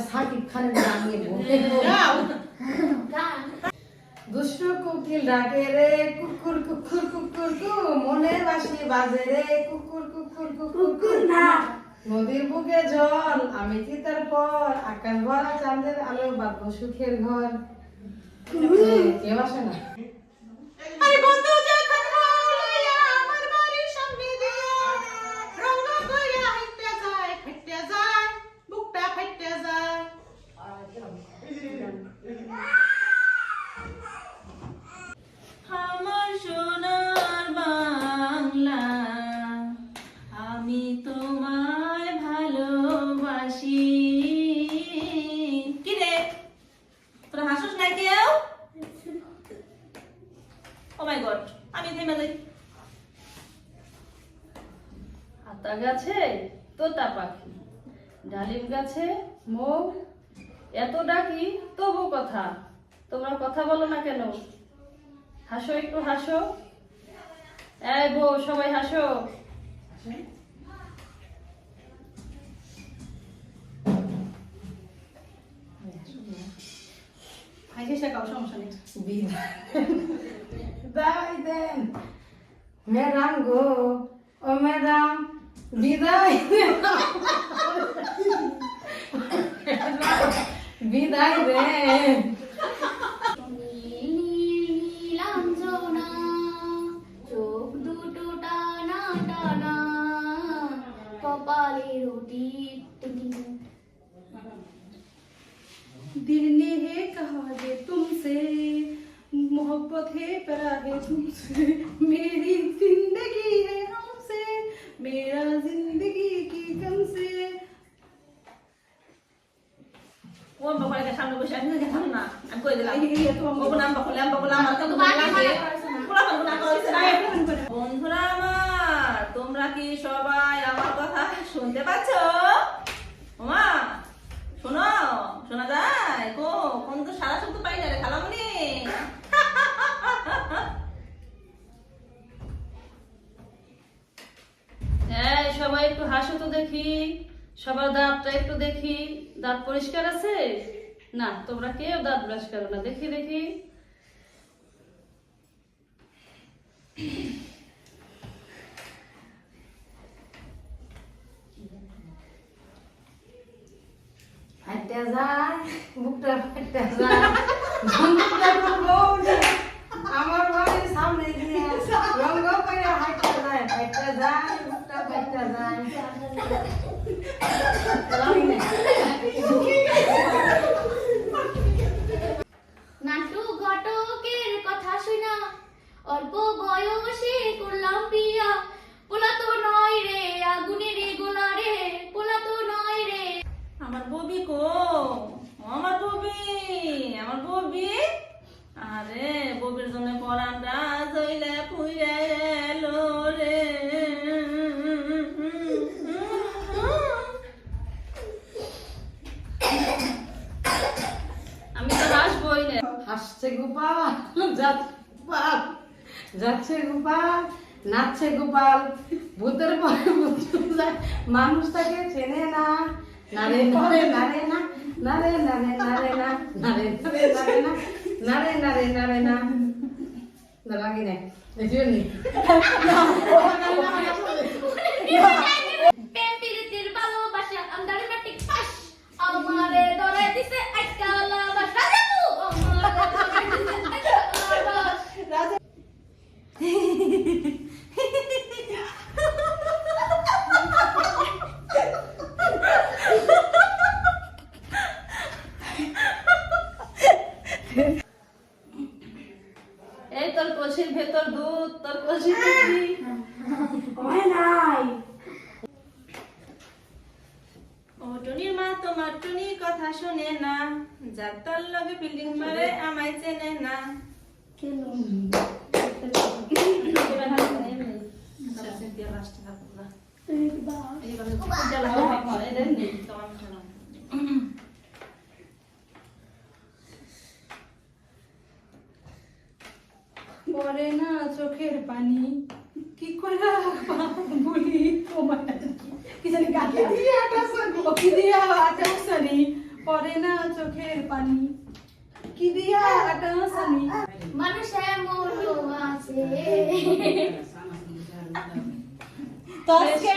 সাকিব খানের গান দুষ্ট কুকিল ডাকে রে কুকুর কুকুর কুকুর কু মনে বাসি বাজে রে কুকুর কুকুর কুকুর না নদীর বুকে জল আমি কি তারপর আকাশ ভরা চাঁদের আলো বাঁধবো সুখের ঘর কেউ আসে না আমার সোনার বাংলা আমি তোমায় ভালোবাসি কি রে তোরা হাসিস না কেউ ও মাই গড আমি থেমে যাই আতা গাছে তোতা পাখি ডালিম গাছে মৌ এত ডাকি তবু কথা তোমরা কথা বলো না কেন হাসো একটু হাসো এই বউ সবাই হাসো হাসি শেখাও সমস্যা নেই বিদায় দেন ম্যাডাম গো ও ম্যাডাম বিদায় বিদায় দেন চোখ দুটো টানা টানা কপালে রুটি दिल ने है कहा है तुमसे मोहब्बत है प्यार है तुमसे मेरी जिंदगी है हमसे मेरा जिंदगी की गम से ও বাবা কে সামনে বসে আমি দেখাম না আমি কই দিলাম ও নাম বকলাম আর কত ভালো লাগে পুরো না কইছে না বন্ধুরা আমার তোমরা কি সবাই আমার কথা শুনতে পাচ্ছো ওমা শোনো শোনা যায় কোন তো সারা শব্দ পাই না রে খালামণি এই সবাই একটু হাসো তো দেখি সবার দাঁতটা একটু দেখি দাঁত পরিষ্কার আছে না তোমরা কেউ দাঁত ব্রাশ করো না দেখি দেখি ফাইটে যায় বুকটা ফাইটে যায় বন্ধুটা করবো আমার বাড়ির সামনে দিয়ে রঙ্গ করে হাইটে যায় বুকটা ফাইটে যায় নাটু ঘটকের কথা শুনা অল্প বয়সে করলাম বিয়া পোলা তো নয় রে আগুনের গোলা রে পোলা তো নয় রে আমার ববি কো আমার ববি আরে ববির জন্য পরানটা জইলে পুইরে এলো রে আমি তো হাসবই না হাসছে গোপাল যাচ্ছে গোপাল নাচছে গোপাল ভূতের পরে ভূত যায় মানুষ তাকে চেনে না নারে নারে নারে না নারে নারে নারে না নারে নারে নারে না নারে নারে নারে না না লাগি না এজন্যই প্রেম প্রীতির ভালোবাসা আমদারে মাটি পাশ আমারে ধরে দিছে একটা লাবাস রাজু আমারে ধরে দিছে একটা লাবাস এই তোর কলসির ভেতর দুধ তোর কলসি দেখি ও টুনির মা তোমার টুনির কথা শুনে না যার তার লগে বিল্ডিং মারে আমায় চেনে না কেন এবার হাসতে নেই আচ্ছা দিয়ে লাস্টে থাকবো না এইবার জ্বালা হবে এটা নেই তোমার শোনা পরে না চোখের পানি কি করে বলি তোমার কি জানি গালি দিয়ে আটা সানি কি দিয়ে আটা সানি চোখের পানি কি দিয়া আটাসানি মানুষ এমন আছে তো আজকে